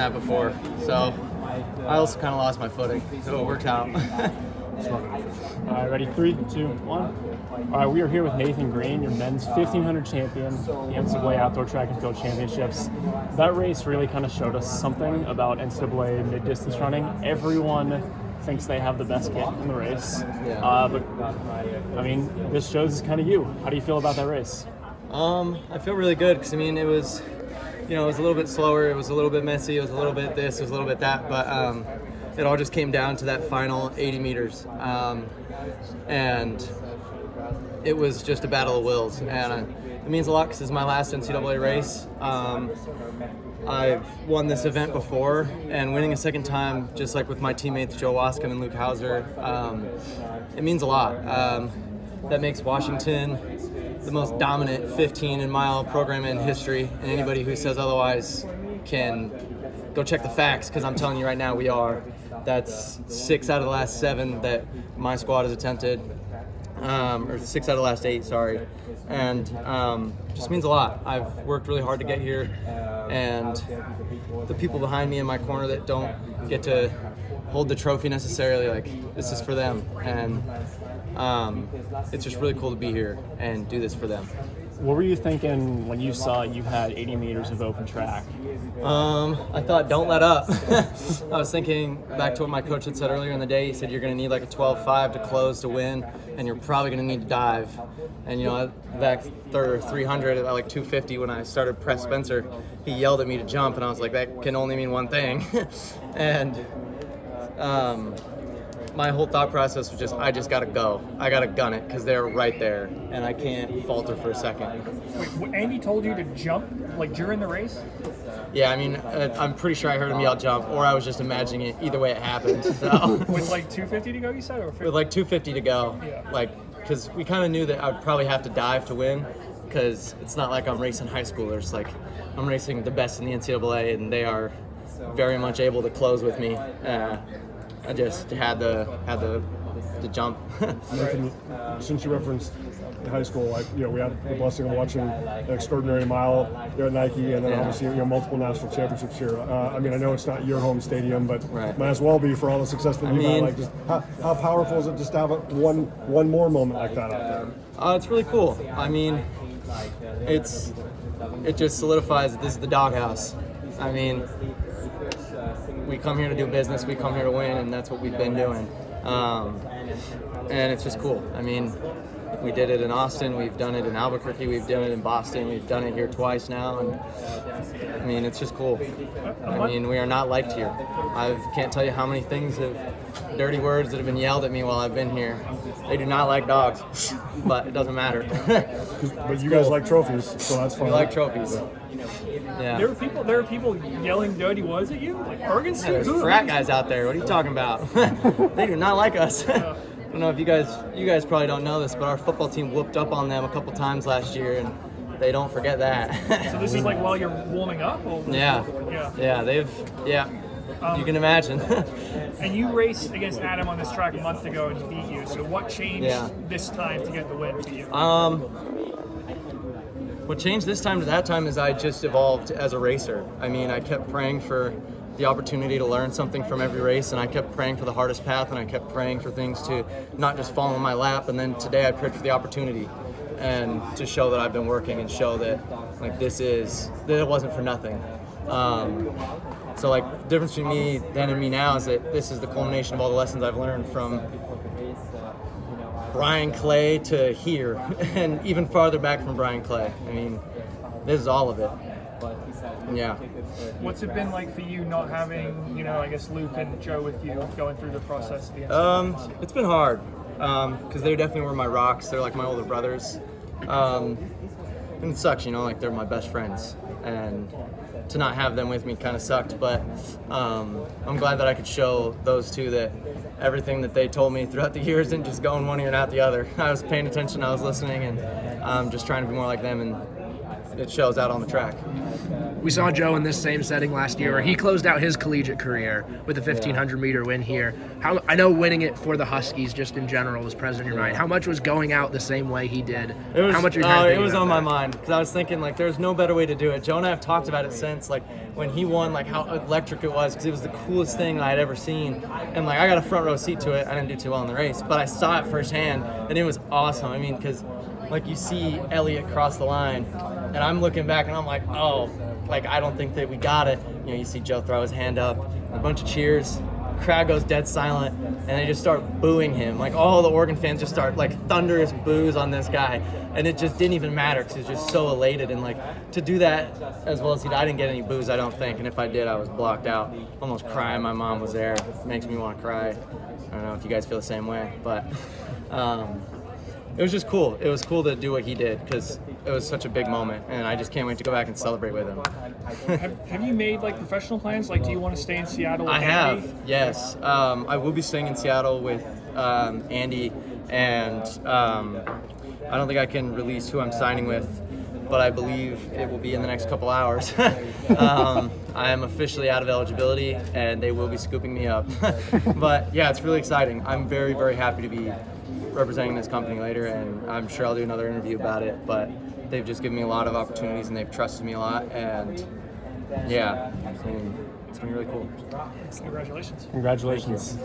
that before, so I also kind of lost my footing, so it worked out. All right, ready? 3, 2, 1. All right, we are here with Nathan Green, your men's 1500 champion, the NCAA Outdoor Track and Field Championships. That race really kind of showed us something about NCAA mid-distance running. Everyone thinks they have the best kit in the race, but I mean, this shows it's kind of you. How do you feel about that race? I feel really good because it was, it was a little bit slower, it was a little bit messy, it was a little bit this, it was a little bit that, but it all just came down to that final 80 meters, and it was just a battle of wills, and it means a lot because it's my last NCAA race. I've won this event before, and winning a second time, just like with my teammates Joe Waskin and Luke Hauser, it means a lot. That makes Washington the most dominant 15-mile program in history, and anybody who says otherwise can go check the facts, because I'm telling you right now we are. That's 6 out of the last 7 that my squad has attempted, or 6 out of the last 8, sorry. And just means a lot. I've worked really hard to get here, and the people behind me in my corner that don't get to hold the trophy necessarily, like, this is for them. And it's just really cool to be here and do this for them. What were you thinking when you saw you had 80 meters of open track? I thought, don't let up. I was thinking back to what my coach had said earlier in the day. He said you're going to need like a 12.5 to close to win, and you're probably going to need to dive. And back 300 at like 250 when I started press Spencer, he yelled at me to jump, and I was like, that can only mean one thing. And my whole thought process was just, I just got to go. I got to gun it because they're right there, and I can't falter for a second. Wait, Andy told you to jump, like, during the race? Yeah, I'm pretty sure I heard him yell jump, or I was just imagining it. Either way, it happened. So. With, like, 250 to go, you said? Or 50? With, like, 250 to go. Yeah. Because we kind of knew that I would probably have to dive to win, because it's not like I'm racing high schoolers. Like, I'm racing the best in the NCAA, and they are very much able to close with me. I just had the jump. Nathan, since you referenced high school, we had the blessing of watching an extraordinary mile here at Nike, and then obviously multiple national championships here. I know it's not your home stadium, but might as well be for all the success that you've had. Like, just how powerful is it just to have one more moment like that out there? It's really cool. It just solidifies that this is the doghouse. We come here to do business, we come here to win, and that's what we've been doing. And it's just cool. We did it in Austin, we've done it in Albuquerque, we've done it in Boston, we've done it here twice now, and it's just cool. We are not liked here. I can't tell you how many dirty words that have been yelled at me while I've been here. They do not like dogs, but it doesn't matter. But you guys like trophies, so that's fun. We like trophies. Yeah. There are people yelling dirty words at you? Like Oregon State? There's frat guys out there. What are you talking about? They do not like us. I don't know if you guys probably don't know this, but our football team whooped up on them a couple times last year, and they don't forget that. So this is like while you're warming up? Or Yeah. You can imagine. And you raced against Adam on this track a month ago, and he beat you. So what changed this time to get the win for you? What changed this time to that time is I just evolved as a racer. I kept praying for the opportunity to learn something from every race, and I kept praying for the hardest path, and I kept praying for things to not just fall in my lap. And then today I prayed for the opportunity, and to show that I've been working and show that that it wasn't for nothing. So the difference between me then and me now is that this is the culmination of all the lessons I've learned from Brian Clay to here, and even farther back from Brian Clay. This is all of it. Yeah. What's it been like for you not having, Luke and Joe with you going through the process? It's been hard, because they definitely were my rocks. They're like my older brothers. And it sucks, they're my best friends. And to not have them with me kind of sucked, but I'm glad that I could show those two that everything that they told me throughout the years didn't just go in one ear and out the other. I was paying attention, I was listening, and just trying to be more like them, and it shows out on the track. We saw Joe in this same setting last year where he closed out his collegiate career with a 1,500-meter win here. I know winning it for the Huskies just in general was present in your mind. How much was going out the same way he did? It was, How much it was on my mind because I was thinking, like, there's no better way to do it. Joe and I have talked about it since, like, when he won, like, how electric it was because it was the coolest thing I had ever seen. And, like, I got a front row seat to it. I didn't do too well in the race, but I saw it firsthand, and it was awesome. I mean, because, like, you see Elliott cross the line, and I'm looking back, and I'm like, oh, like, I don't think that we got it. You know, you see Joe throw his hand up, a bunch of cheers, crowd goes dead silent, and they just start booing him. Like, all the Oregon fans just start, like, thunderous boos on this guy, and it just didn't even matter because he was just so elated. And, like, to do that as well as he did, I didn't get any boos, I don't think, and if I did, I was blocked out, almost crying. My mom was there. It makes me want to cry. I don't know if you guys feel the same way, but it was just cool. It was cool to do what he did because it was such a big moment, and I just can't wait to go back and celebrate with him. Have you made like professional plans? Like, do you want to stay in Seattle with I Andy? have, yes. I will be staying in Seattle with Andy, and I don't think I can release who I'm signing with, but I believe it will be in the next couple hours. I am officially out of eligibility, and they will be scooping me up. But yeah, it's really exciting. I'm very, very happy to be representing this company later, and I'm sure I'll do another interview about it, but they've just given me a lot of opportunities and they've trusted me a lot, and yeah, it's been really cool. Congratulations. Congratulations.